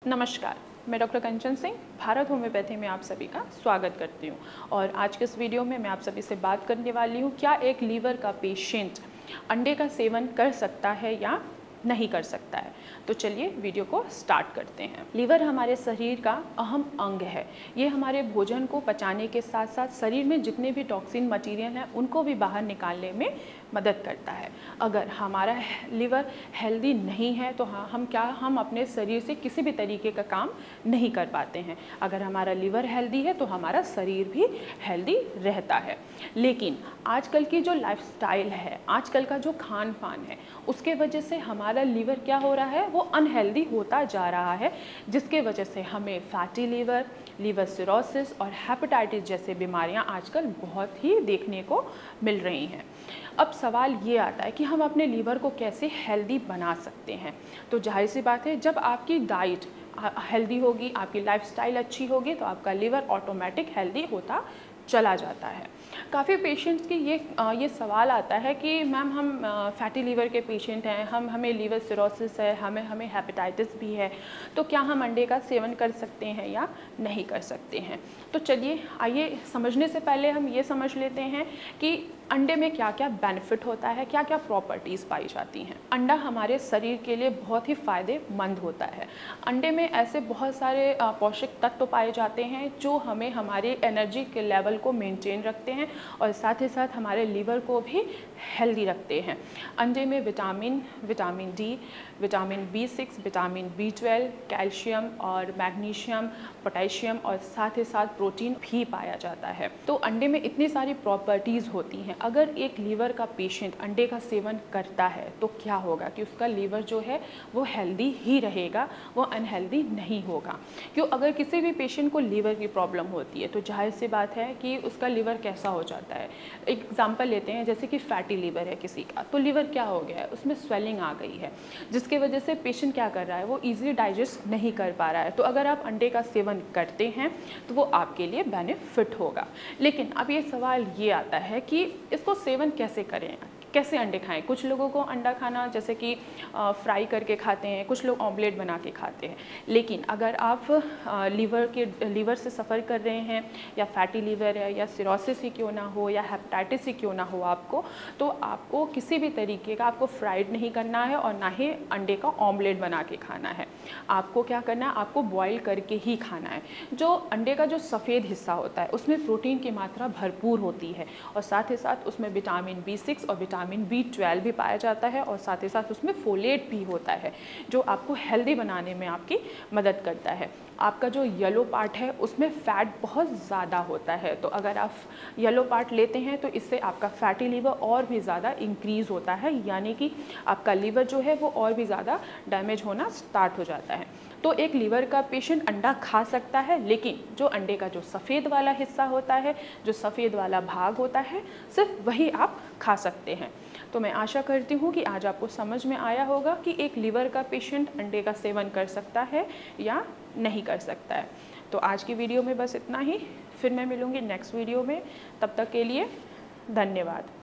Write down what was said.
नमस्कार, मैं डॉक्टर कंचन सिंह भारत होम्योपैथी में आप सभी का स्वागत करती हूँ। और आज के इस वीडियो में मैं आप सभी से बात करने वाली हूँ, क्या एक लीवर का पेशेंट अंडे का सेवन कर सकता है या नहीं कर सकता है। तो चलिए वीडियो को स्टार्ट करते हैं। लीवर हमारे शरीर का अहम अंग है। ये हमारे भोजन को पचाने के साथ साथ शरीर में जितने भी टॉक्सिन मटेरियल हैं उनको भी बाहर निकालने में मदद करता है। अगर हमारा लीवर हेल्दी नहीं है तो हम अपने शरीर से किसी भी तरीके का काम नहीं कर पाते हैं। अगर हमारा लीवर हेल्दी है तो हमारा शरीर भी हेल्दी रहता है। लेकिन आजकल की जो लाइफस्टाइल है, आजकल का जो खान पान है, उसके वजह से हमारा लीवर क्या हो रहा है, वो अनहेल्दी होता जा रहा है, जिसके वजह से हमें फैटी लीवर, लीवर सिरोसिस और हेपेटाइटिस जैसे बीमारियां आजकल बहुत ही देखने को मिल रही हैं। अब सवाल ये आता है कि हम अपने लीवर को कैसे हेल्दी बना सकते हैं। तो जाहिर सी बात है, जब आपकी डाइट हेल्दी होगी, आपकी लाइफस्टाइल अच्छी होगी, तो आपका लीवर ऑटोमेटिक हेल्दी होता चला जाता है। काफ़ी पेशेंट्स की ये सवाल आता है कि मैम हम फैटी लीवर के पेशेंट हैं, हमें लीवर सिरोसिस है, हमें हेपेटाइटिस भी है, तो क्या हम अंडे का सेवन कर सकते हैं या नहीं कर सकते हैं। तो चलिए आइए समझने से पहले हम ये समझ लेते हैं कि अंडे में क्या क्या बेनिफिट होता है, क्या क्या प्रॉपर्टीज़ पाई जाती हैं। अंडा हमारे शरीर के लिए बहुत ही फ़ायदेमंद होता है। अंडे में ऐसे बहुत सारे पोषक तत्व पाए जाते हैं जो हमें हमारी एनर्जी के लेवल को मेंटेन रखते हैं और साथ ही साथ हमारे लीवर को भी हेल्दी रखते हैं। अंडे में vitamin D, vitamin B6, vitamin B12, calcium और मैग्नीशियम, पोटेशियम और साथ ही साथ प्रोटीन भी पाया जाता है। तो अंडे में इतनी सारी प्रॉपर्टीज़ होती हैं। अगर एक लीवर का पेशेंट अंडे का सेवन करता है तो क्या होगा कि उसका लीवर जो है वो हेल्दी ही रहेगा, वो अनहेल्दी नहीं होगा। क्यों, अगर किसी भी पेशेंट को लीवर की प्रॉब्लम होती है तो जाहिर सी बात है कि उसका लीवर कैसा हो जाता है। एग्जाम्पल लेते हैं, जैसे कि फैटी लीवर है किसी का, तो लीवर क्या हो गया है, उसमें स्वेलिंग आ गई है, जिसके वजह से पेशेंट क्या कर रहा है, वो ईजिली डाइजेस्ट नहीं कर पा रहा है। तो अगर आप अंडे का सेवन करते हैं तो वो आपके लिए बेनिफिट होगा। लेकिन अब ये सवाल ये आता है कि इसको सेवन कैसे करें, कैसे अंडे खाएं। कुछ लोगों को अंडा खाना जैसे कि फ्राई करके खाते हैं, कुछ लोग ऑमलेट बना के खाते हैं। लेकिन अगर आप लीवर से सफ़र कर रहे हैं, या फैटी लीवर है, या सिरोसिस ही क्यों ना हो, या हेपेटाइटिस ही क्यों ना हो आपको, तो आपको किसी भी तरीके का आपको फ्राइड नहीं करना है और ना ही अंडे का ऑमलेट बना के खाना है। आपको क्या करना है, आपको बॉईल करके ही खाना है। जो अंडे का जो सफ़ेद हिस्सा होता है उसमें प्रोटीन की मात्रा भरपूर होती है और साथ ही साथ उसमें विटामिन B6 और विटामिन B12 भी पाया जाता है और साथ ही साथ उसमें फोलेट भी होता है, जो आपको हेल्दी बनाने में आपकी मदद करता है। आपका जो येलो पार्ट है उसमें फ़ैट बहुत ज़्यादा होता है, तो अगर आप येलो पार्ट लेते हैं तो इससे आपका फैटी लीवर और भी ज़्यादा इंक्रीज़ होता है, यानी कि आपका लीवर जो है वो और भी ज़्यादा डैमेज होना स्टार्ट हो जाता है। तो एक लीवर का पेशेंट अंडा खा सकता है, लेकिन जो अंडे का जो सफ़ेद वाला हिस्सा होता है, जो सफ़ेद वाला भाग होता है, सिर्फ वही आप खा सकते हैं। तो मैं आशा करती हूँ कि आज आपको समझ में आया होगा कि एक लीवर का पेशेंट अंडे का सेवन कर सकता है या नहीं कर सकता है। तो आज की वीडियो में बस इतना ही, फिर मैं मिलूँगी नेक्स्ट वीडियो में। तब तक के लिए धन्यवाद।